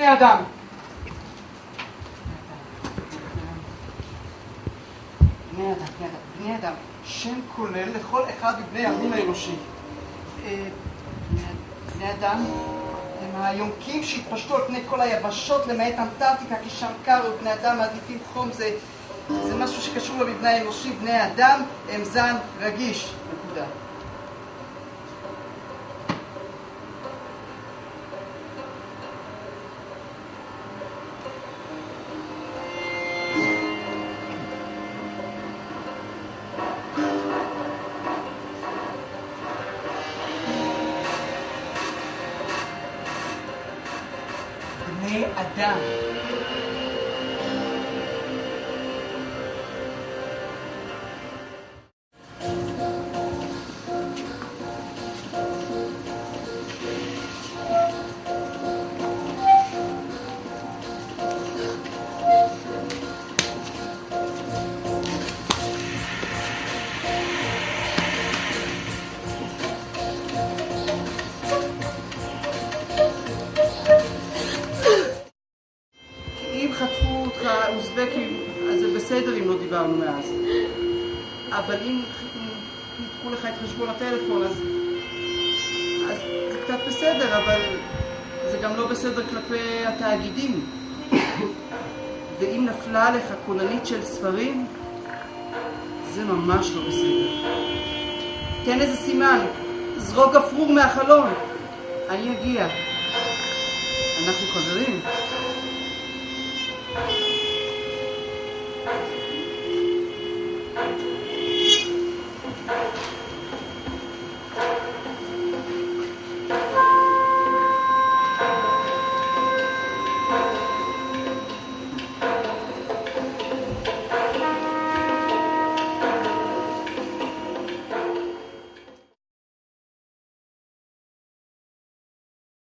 בני אדם. בני אדם. שם כולל לכל אחד מבני המין האנושי. בני אדם הם היונקים שהתפשטו על פני כל היבשות למעט אנטארקטיקה, כי שם קר ובני אדם מעדיפים חום. זה משהו שקשור למבנה האנושי. בני אדם הם זן רגיש. נקודה. בני אדם. חטפו אותך אוזבקים, אז זה בסדר אם לא דיברנו מאז. אבל אם ניתקו לך את חשבון הטלפון, אז זה קצת בסדר, אבל זה גם לא בסדר כלפי התאגידים. ואם נפלה עליך כוננית של ספרים, זה ממש לא בסדר. תן איזה סימן, זרוק גפרור מהחלון. אני אגיע. אנחנו חברים.